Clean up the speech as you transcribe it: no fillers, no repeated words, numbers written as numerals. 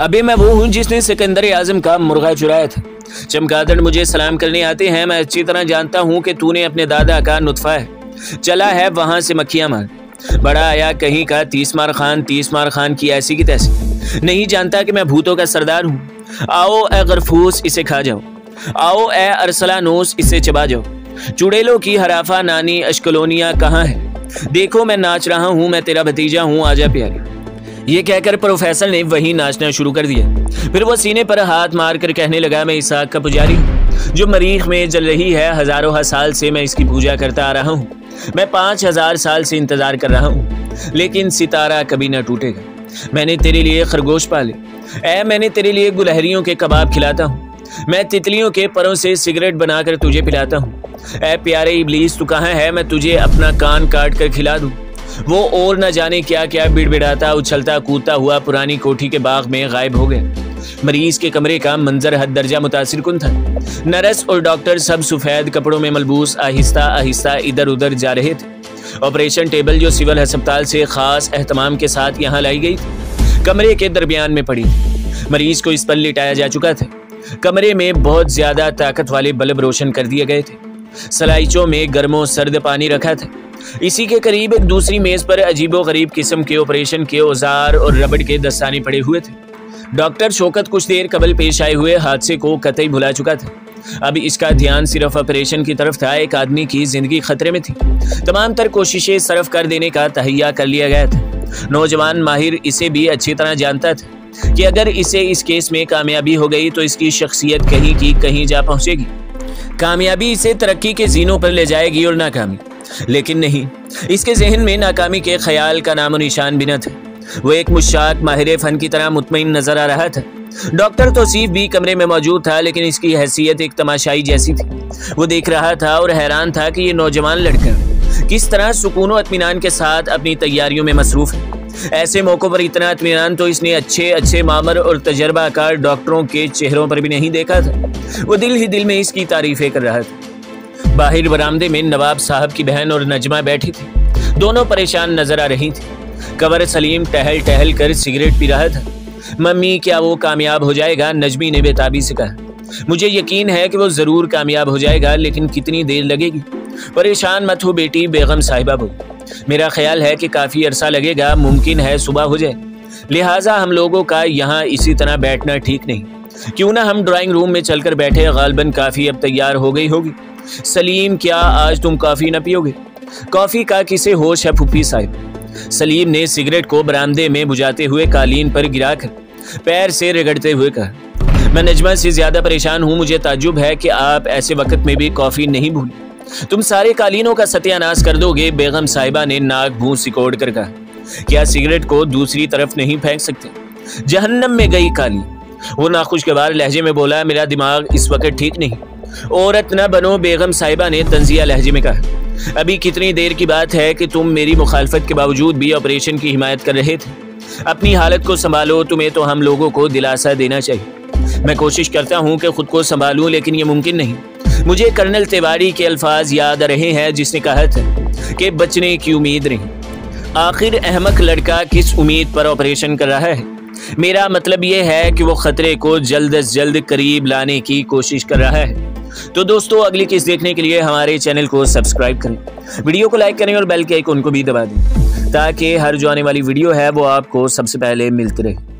अबे मैं वो हूँ जिसने सिकंदर आजम का मुर्गा चुराया था। चमगादड़ मुझे सलाम करने आते हैं। मैं अच्छी तरह जानता हूँ कि तूने अपने दादा का नुत्फा है, चला है वहां से मक्खियां मार। बड़ा आया कहीं का तीस मार खान की ऐसी की तैसी। नहीं जानता कि मैं भूतों का सरदार हूँ। आओ ए गरफूस इसे खा जाओ, आओ ए अरसलानोस इसे चबा जाओ। चुड़ैलों की हराफा नानी अशकलोनिया कहाँ है? देखो मैं नाच रहा हूँ, मैं तेरा भतीजा हूँ, आजा प्यारी। ये कहकर प्रोफेसर ने वहीं नाचना शुरू कर दिया। फिर वो सीने पर हाथ मारकर कहने लगा, मैं इसहाक का पुजारी हूँ जो मरीख में जल रही है। हजारों साल से मैं इसकी पूजा करता आ रहा हूँ। मैं 5000 साल से इंतजार कर रहा हूँ, लेकिन सितारा कभी न टूटेगा। मैंने तेरे लिए खरगोश पाले, मैंने तेरे लिए गुलहरियों के कबाब खिलाता हूँ। मैं तितलियों के परों से सिगरेट बनाकर तुझे पिलाता हूँ। प्यारे इब्लीस तू कहाँ है? मैं तुझे अपना कान काट कर खिला दूँ। वो और न जाने क्या क्या बिड़बिड़ाता उछलता कूदता हुआ पुरानी कोठी के बाग में गायब हो गया। मरीज के कमरे का मंजर हद दर्जा मुतासिर कुन था। नर्स और डॉक्टर सब सफेद कपड़ों में मलबूस आहिस्ता आहिस्ता इधर उधर जा रहे थे। ऑपरेशन टेबल जो सिविल अस्पताल से खास एहतमाम के साथ यहाँ लाई गई थी, कमरे के दरमियान में पड़ी। मरीज को इस पर लिटाया जा चुका था। कमरे में बहुत ज्यादा ताकत वाले बल्ब रोशन कर दिए गए थे। सलाइचों में गर्मो सर्द पानी रखा था। इसी के करीब एक दूसरी मेज पर अजीबो गरीब किस्म के ऑपरेशन के औजार और रबड़ के दस्ताने पड़े हुए थे। डॉक्टर शौकत कुछ देर कबल पेश आए हुए हादसे को कतई भुला चुका था। अब इसका ध्यान सिर्फ ऑपरेशन की तरफ था। एक आदमी की जिंदगी खतरे में थी। तमाम तर कोशिशें सर्फ कर देने का तहैया कर लिया गया था। नौजवान माहिर इसे भी अच्छी तरह जानता था कि अगर इसे इस केस में कामयाबी हो गई तो इसकी शख्सियत कहीं की कहीं जा पहुंचेगी। कामयाबी इसे तरक्की के जीनों पर ले जाएगी और नाकामी, लेकिन नहीं, इसके जहन में नाकामी के ख्याल का नामो निशान भी न था। वो एक मुशाक माहिर फन की तरह मुतमईन नजर आ रहा था। डॉक्टर तौसीफ भी कमरे में मौजूद था, लेकिन इसकी हैसियत एक तमाशाई जैसी थी। वो देख रहा था और हैरान था कि ये नौजवान लड़का किस तरह सुकून और इत्मीनान के साथ अपनी तैयारियों में मसरूफ है। ऐसे मौकों पर इतना इत्मीनान तो इसने अच्छे मामर और तजर्बाकार डॉक्टरों के चेहरों पर भी नहीं देखा था। वो दिल ही दिल में इसकी तारीफें कर रहा था। बाहर बरामदे में नवाब साहब की बहन और नजमा बैठी थी। दोनों परेशान नजर आ रही थी। कंवर सलीम टहल टहल कर सिगरेट पी रहा था। मम्मी क्या वो कामयाब हो जाएगा? नजमी ने बेताबी से कहा। मुझे यकीन है कि वो जरूर कामयाब हो जाएगा, लेकिन कितनी देर लगेगी? परेशान मत हो बेटी, बेगम साहिबा बोली। मेरा ख्याल है कि काफी अरसा लगेगा, मुमकिन है सुबह हो जाए। लिहाजा हम लोगों का यहाँ इसी तरह बैठना ठीक नहीं। क्यों ना हम ड्राइंग रूम में चलकर बैठे? गालबन काफी अब तैयार हो गई होगी। सलीम क्या आज तुम कॉफी न पियोगे? कॉफी का किसे होश है फुप्पी साहिब? सलीम ने सिगरेट को बरामदे में बुझाते हुए कालीन पर गिराकर पैर से रगड़ते हुए कहा, मैं नजमा से ज्यादा परेशान हूँ। मुझे ताज्जुब है कि आप ऐसे वक्त में भी कॉफी नहीं भूली। तुम सारे कालीनों का सत्यानाश कर दोगे। बेगम साहिबा ने नाक भूं सिकोड़ कर कहा, क्या सिगरेट को दूसरी तरफ नहीं फेंक सकते? जहन्नम में गई काली। वो नाखुशगवार लहजे में बोला, मेरा दिमाग इस वक्त ठीक नहीं। औरत न बनो, बेगम साहिबा ने तंजिया लहजे में कहा। अभी कितनी देर की बात है कि तुम मेरी मुखालफत के बावजूद भी ऑपरेशन की हिमायत कर रहे थे। अपनी हालत को संभालो। तुम्हें तो हम लोगों को दिलासा देना चाहिए। मैं कोशिश करता हूँ कि खुद को संभालूं, लेकिन ये मुमकिन नहीं। मुझे कर्नल तिवारी के अल्फाज याद आ रहे हैं जिसने कहा था कि बचने की उम्मीद नहीं। आखिर अहमक लड़का किस उम्मीद पर ऑपरेशन कर रहा है? मेरा मतलब ये है कि वो खतरे को जल्द से जल्द करीब लाने की कोशिश कर रहा है। तो दोस्तों, अगली किस्त देखने के लिए हमारे चैनल को सब्सक्राइब करें, वीडियो को लाइक करें और बेल के आइकन को भी दबा दें, ताकि हर जो आने वाली वीडियो है वो आपको सबसे पहले मिलती रहे।